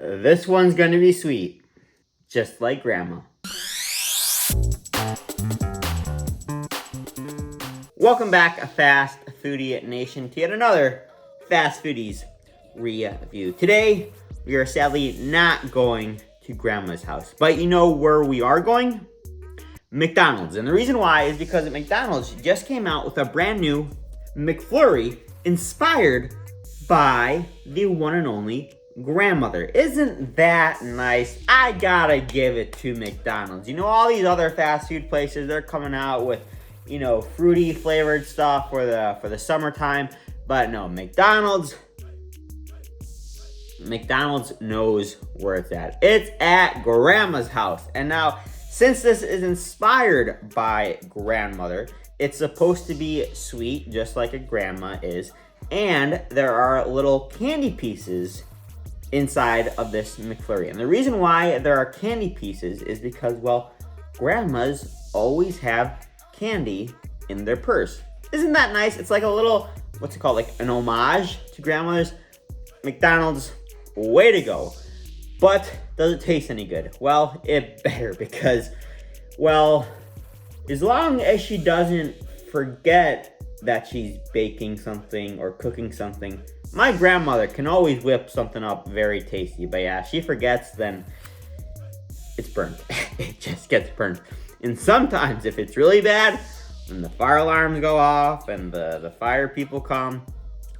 This one's gonna be sweet, just like Grandma. Welcome back, Fast Foodie Nation, to yet another Fast Foodies review. Today, we are sadly not going to Grandma's house, but you know where we are going? McDonald's. And the reason why is because McDonald's just came out with a brand new McFlurry inspired by the one and only grandmother. Isn't that nice? I gotta give it to McDonald's. You know, all these other fast food places, they're coming out with, you know, fruity flavored stuff for the summertime, but no, McDonald's knows where it's at. It's at Grandma's house. And now, since this is inspired by grandmother, it's supposed to be sweet, just like a grandma is, and there are little candy pieces inside of this McFlurry. And the reason why there are candy pieces is because, well, grandmas always have candy in their purse. Isn't that nice? It's like a little, what's it called, like an homage to grandmothers. McDonald's, way to go. But does it taste any good? Well, it better, because, well, as long as she doesn't forget that she's baking something or cooking something, my grandmother can always whip something up very tasty. But yeah, if she forgets, then it's burnt. It just gets burnt. And sometimes, if it's really bad, when the fire alarms go off and the fire people come,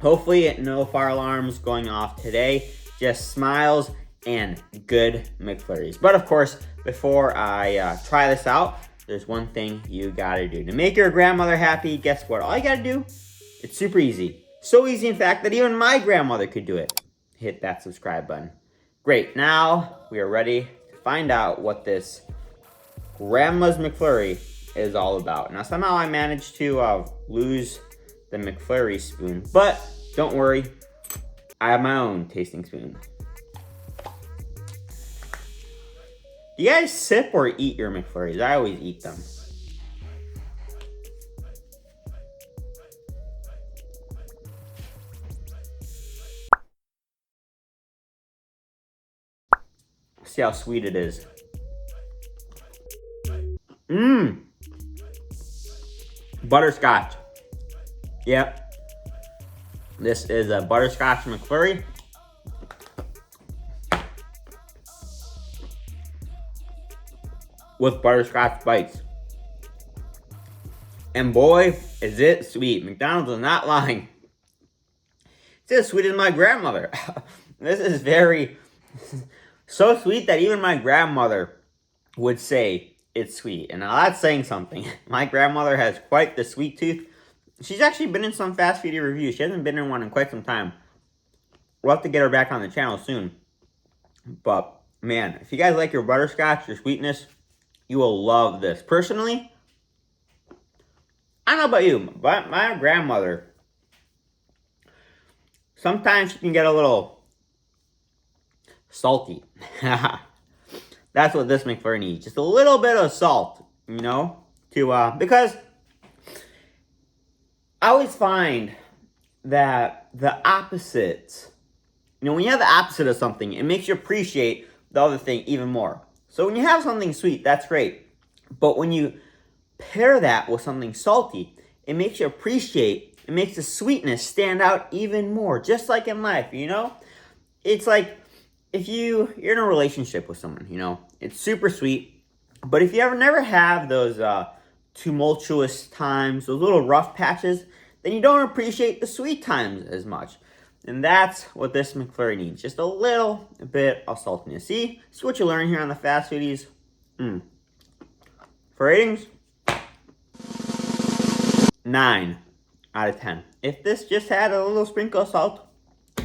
hopefully no fire alarms going off today, just smiles and good McFlurries. But of course, before I try this out, there's one thing you gotta do. To make your grandmother happy, guess what? All you gotta do, it's super easy. So easy, in fact, that even my grandmother could do it. Hit that subscribe button. Great, now we are ready to find out what this Grandma's McFlurry is all about. Now, somehow I managed to lose the McFlurry spoon, but don't worry, I have my own tasting spoon. Do you guys sip or eat your McFlurries? I always eat them. See how sweet it is. Butterscotch. Yep. This is a butterscotch McFlurry. With butterscotch bites. And boy, is it sweet. McDonald's is not lying. It's as sweet as my grandmother. This is so sweet that even my grandmother would say it's sweet. And now that's saying something. My grandmother has quite the sweet tooth. She's actually been in some fast food reviews. She hasn't been in one in quite some time. We'll have to get her back on the channel soon. But man, if you guys like your butterscotch, your sweetness, you will love this. Personally, I don't know about you, but my grandmother, sometimes she can get a little salty. That's what this McFlurry needs. Just a little bit of salt, you know, because I always find that the opposite, you know, when you have the opposite of something, it makes you appreciate the other thing even more. So when you have something sweet, that's great. But when you pair that with something salty, it makes you appreciate, it makes the sweetness stand out even more. Just like in life, you know? It's like if you're in a relationship with someone, you know, it's super sweet. But if you never have those tumultuous times, those little rough patches, then you don't appreciate the sweet times as much. And that's what this McFlurry needs. Just a little bit of saltiness. See what you learn here on the Fast Foodies. For ratings, 9 out of 10. If this just had a little sprinkle of salt,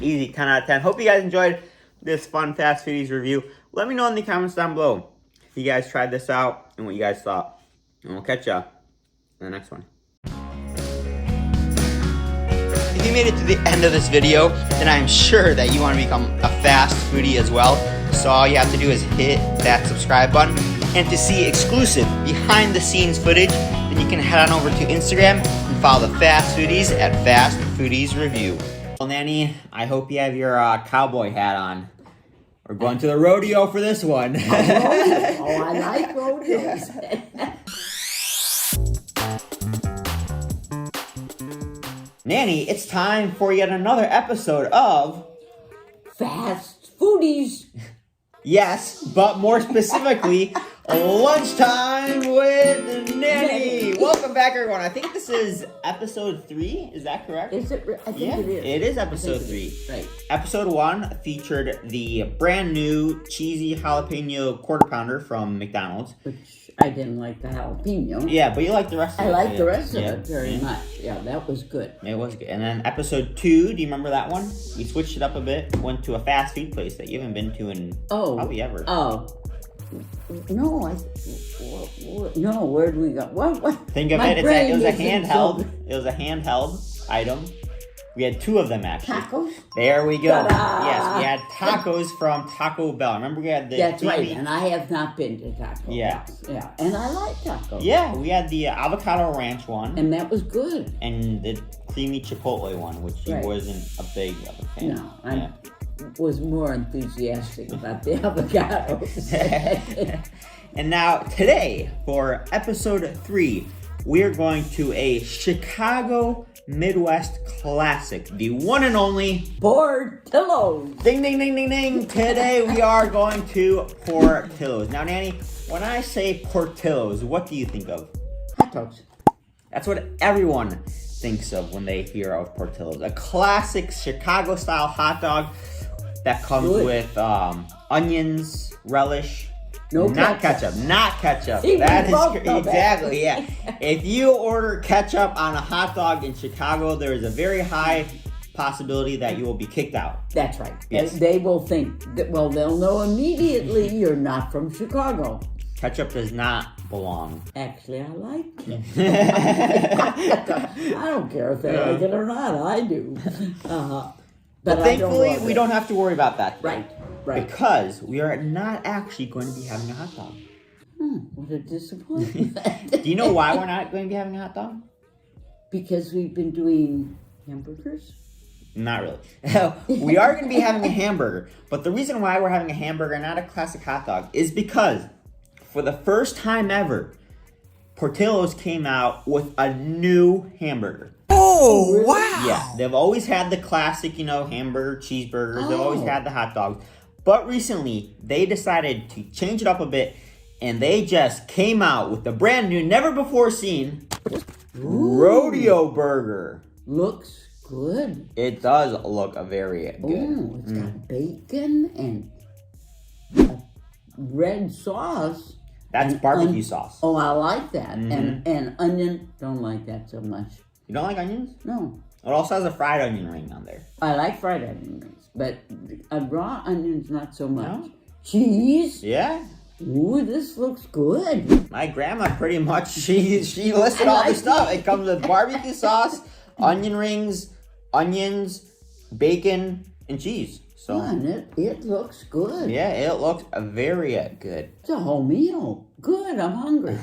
easy 10 out of 10. Hope you guys enjoyed this fun Fast Foodies review. Let me know in the comments down below if you guys tried this out and what you guys thought. And we'll catch ya in the next one. If you made it to the end of this video, then I'm sure that you want to become a fast foodie as well. So all you have to do is hit that subscribe button. And to see exclusive behind the scenes footage, then you can head on over to Instagram and follow the Fast Foodies at Fast Foodies Review. Well, Nanny, I hope you have your cowboy hat on. We're going to the rodeo for this one. Oh, I like rodeos. Nanny, it's time for yet another episode of Fast Foodies. Yes, but more specifically, Lunchtime with Nanny. Welcome back, everyone. I think this is episode 3. Is that correct? Is it? I think Yeah, it is. it is episode 3. Right. Episode 1 featured the brand new cheesy jalapeno quarter pounder from McDonald's. Which I didn't like the jalapeno. Yeah, but you like the rest of it. I like the rest Yeah. of it very much. Yeah, that was good. It was good. And then episode 2, do you remember that one? We switched it up a bit, went to a fast food place that you haven't been to in probably ever. Oh. No, no, where'd we go? What? Think of My it, brain it was a isn't handheld. so- It was a handheld item. We had 2 of them actually. Tacos? There we go. Ta-da! Yes, we had tacos from Taco Bell. Remember we had the That's right, creamy- and I have not been to Taco Yeah. Bell. Yeah, and I like tacos. Yeah, we had the avocado ranch one And that was good. and the creamy chipotle one, which he Right. wasn't a big of a fan. No, I was more enthusiastic about the avocados. And now today, for episode 3, we're going to a Chicago Midwest classic, the one and only Portillo's. ding ding ding ding ding. Today we are going to Portillo's. Now, Nanny, when I say Portillo's, what do you think of? Hot dogs. That's what everyone thinks of when they hear of Portillo's. A classic Chicago-style hot dog that comes Good. with onions, relish. No Not ketchup. ketchup. Not ketchup. See, we That is both know that. exactly, yeah. If you order ketchup on a hot dog in Chicago, there is a very high possibility that you will be kicked out. That's right. Yes. They will think that, well, they'll know immediately you're not from Chicago. Ketchup does not belong. Actually, I like it. I don't care if they like it or not. I do. But I thankfully, love we it. don't have to worry about that today. Right. Because we are not actually going to be having a hot dog. What a disappointment. Do you know why we're not going to be having a hot dog? Because we've been doing hamburgers. Not really. We are going to be having a hamburger. But the reason why we're having a hamburger, not a classic hot dog, is because for the first time ever, Portillo's came out with a new hamburger. Oh, wow. Yeah, they've always had the classic, hamburger, cheeseburgers. They've always Oh. had the hot dogs. But recently, they decided to change it up a bit, and they just came out with the brand new, never before seen rodeo burger. Looks good. It does look very good. Oh, it's got bacon and a red sauce. That's and barbecue sauce. Oh, I like that. And onion, don't like that so much. You don't like onions? No, It also has a fried onion ring on there. I like fried onion rings, but a raw onions not so much. No? Cheese. Yeah. Ooh, this looks good. My grandma pretty much, she listed all the stuff. It comes with barbecue sauce, onion rings, onions, bacon, and cheese. So, And it looks good. yeah, it looks very good. It's a whole meal. Good, I'm hungry.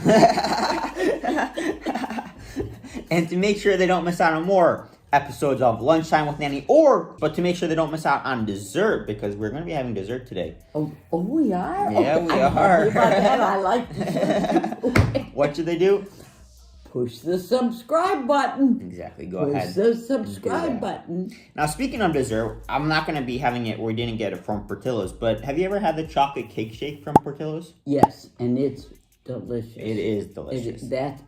And to make sure they don't miss out on more episodes of Lunchtime with Nanny, but to make sure they don't miss out on dessert, because we're going to be having dessert today. Oh, we are? Yeah, Okay, we I'm are. happy about that. I like this. What should they do? Push the subscribe button. Exactly, go Push ahead. the Do subscribe that. button. Now, speaking of dessert, I'm not going to be having it, we didn't get it from Portillo's, but have you ever had the chocolate cake shake from Portillo's? Yes, and it's delicious. It is delicious.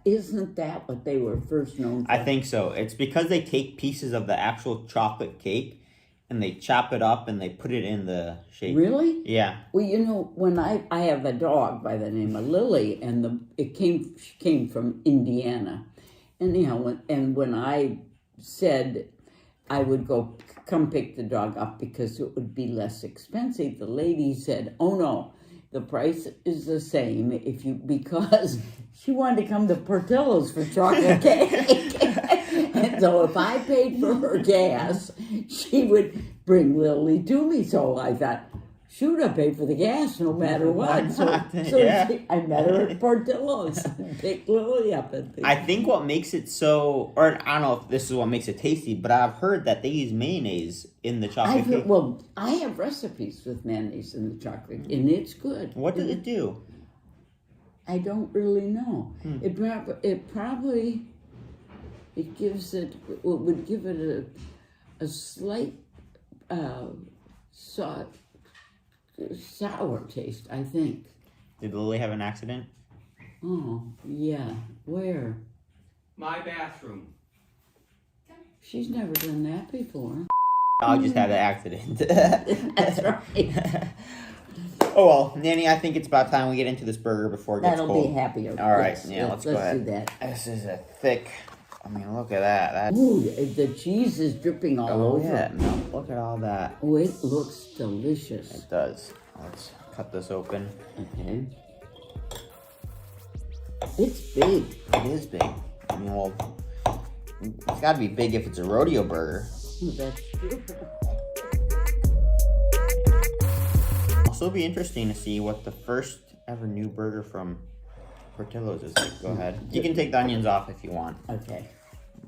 Isn't that what they were first known for? I think so. It's because they take pieces of the actual chocolate cake and they chop it up and they put it in the shake. Really? Yeah. Well, when I have a dog by the name of Lily, and she came from Indiana. Anyhow, when I said I would come pick the dog up because it would be less expensive, the lady said, "Oh no, the price is the same because she wanted to come to Portillo's for chocolate cake." And so if I paid for her gas, she would bring Lily to me. So I thought, shoot, I pay for the gas no matter what. So Yeah. I met her at Portillo's and picked Lily up. I think what makes it so, or I don't know if this is what makes it tasty, but I've heard that they use mayonnaise in the chocolate cake. Well, I have recipes with mayonnaise in the chocolate, and it's good. What does it do? I don't really know. It probably gives it would give it a slight sour taste, I think. Did Lily have an accident? Oh yeah, where? My bathroom. She's never done that before. I just had an accident. That's right. Oh well, Nanny, I think it's about time we get into this burger before it gets That'll cold. be happier. All right, let's go ahead. do that. This is a thick. I mean, look at that. That's. Ooh, the cheese is dripping all over. Yeah, no, look at all that. Oh, it looks delicious. It does. Let's cut this open. Okay. It's big. It is big. I mean, well, it's got to be big if it's a rodeo burger. Oh, that's true. Also, be interesting to see what the first ever new burger from Portillo's is like. Go ahead. You can take the onions off if you want. Okay.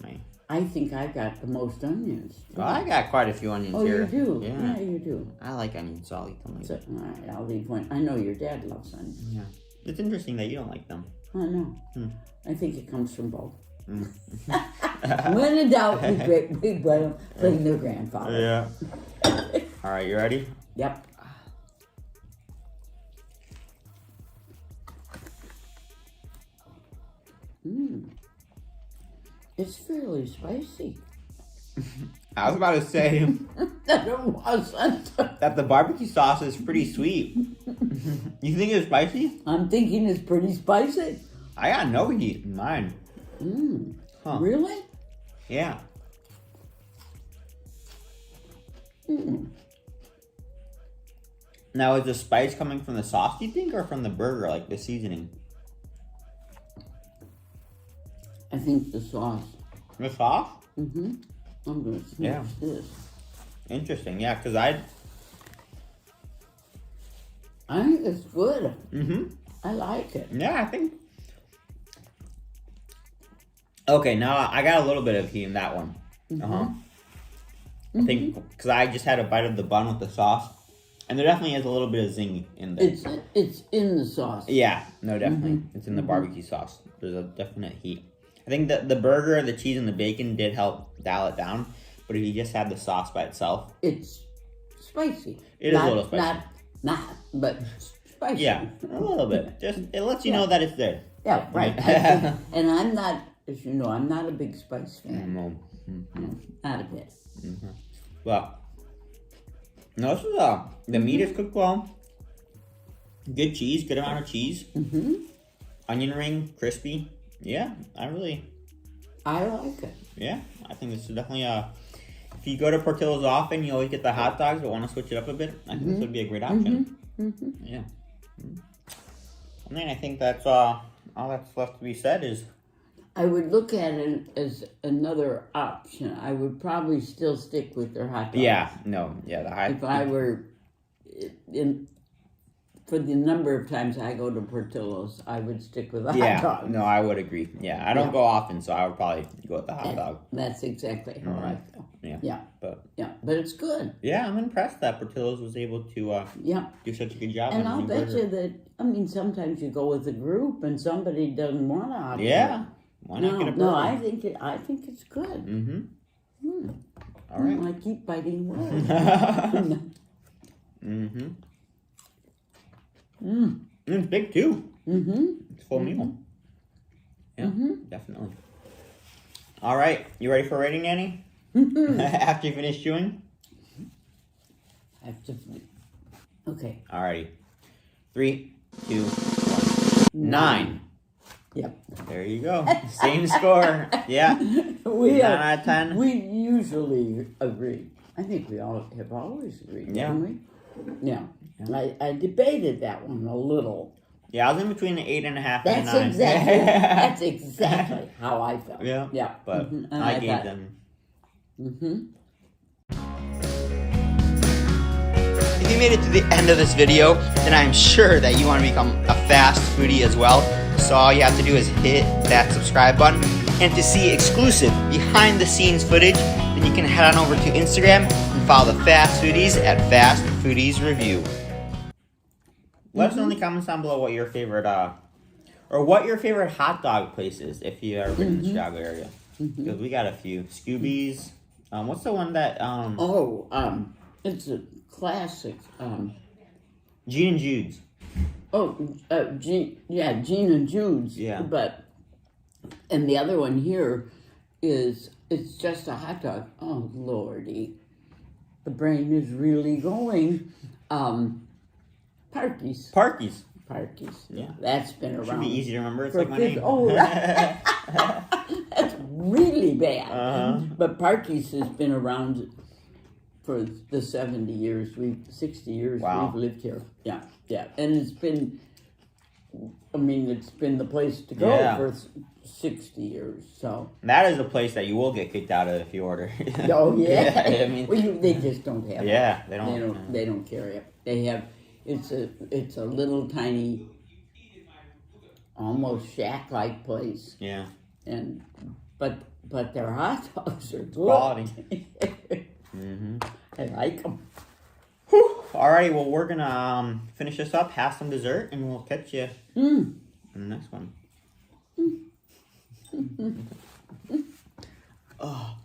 My- I think I got the most onions. Well, I got quite a few onions Oh, here. you do? Yeah. You do. I like onions, so I'll eat them later. So, all right, I'll leave one. I know your dad loves onions. Yeah. It's interesting that you don't like them. I know. I think it comes from both. Mm. When in doubt, we blame their grandfather. Yeah. All right, you ready? Yep. It's fairly spicy. I was about to say That it wasn't. that the barbecue sauce is pretty sweet. You think it's spicy? I'm thinking it's pretty spicy. I got no heat in mine. Huh. Really? Yeah. Now, is the spice coming from the sauce, do you think, or from the burger, like the seasoning? I think the sauce. The sauce? I'm going to Yeah. snatch this. Interesting, yeah, because I think it's good. Mm-hmm. I like it. Yeah, I think. Okay, now I got a little bit of heat in that one. I think because I just had a bite of the bun with the sauce, and there definitely is a little bit of zing in there. It's in the sauce. Yeah, no, definitely. It's in the barbecue sauce. There's a definite heat. I think that the burger, the cheese, and the bacon did help dial it down, but if you just had the sauce by itself, It's spicy. It is a little spicy. Not, but spicy. yeah, a little bit. Just it lets you know that it's there. Yeah, right. And I'm not, as you know, I'm not a big spice fan. Not a bit. But no, this is the meat is cooked well. Good cheese, good amount of cheese. Onion ring, crispy. Yeah, I like it. Yeah, I think this is definitely if you go to Portillo's often, you always get the hot dogs, but want to switch it up a bit, I think this would be a great option. Yeah. And then I think that's all that's left to be said is. I would look at it as another option. I would probably still stick with their hot dogs. Yeah, no, yeah, the high. If I were for the number of times I go to Portillo's, I would stick with the hot dog. No, I would agree. Yeah, I don't go often, so I would probably go with the hot dog. That's exactly how I feel. Yeah. But it's good. yeah, I'm impressed that Portillo's was able to do such a good job. And on I'll the bet burger. you that, I mean, sometimes you go with a group and somebody doesn't want a hot dog. Yeah. Why not get a burger? No, I think it's good. All right. I keep biting away. It's big too. It's a full meal. Yeah, definitely. All right, you ready for rating, Annie? After you finish chewing? Okay. All righty. 3, 2, 1. 9. Yep. There you go. Same score. Yeah. 9 out of 10. We usually agree. I think we all have always agreed, haven't we? Yeah. I debated that one a little. Yeah, I was in between an 8.5 and a 9. That's exactly how I felt. Yeah. Yeah. But I gave them. If you made it to the end of this video, then I'm sure that you want to become a fast foodie as well. So all you have to do is hit that subscribe button. And to see exclusive behind the scenes footage, then you can head on over to Instagram and follow the Fast Foodies at Fast Foodies Review. Let us know in the comments down below what your favorite hot dog place is if you've ever been in the Chicago area. Because we got a few. Scooby's. What's the one that it's a classic. Gene and Jude's. Gene and Jude's. Yeah. And the other one here it's just a hot dog. Oh Lordy, the brain is really going. Parky's. Yeah. That's been around. Should be easy to remember. It's like my name. Oh, that's really bad. But Parky's has been around for the 70 years, 60 years Wow. we've lived here. Yeah. And it's been the place to go for 60 years. So that is a place that you will get kicked out of if you order. Oh yeah. I mean, they just don't have it. Yeah, they don't. They don't carry it. They have. It's a little tiny, almost shack-like place. Yeah. But their hot dogs are good. Quality. I like them. Alrighty, well we're gonna finish this up, have some dessert, and we'll catch you in the next one. Oh.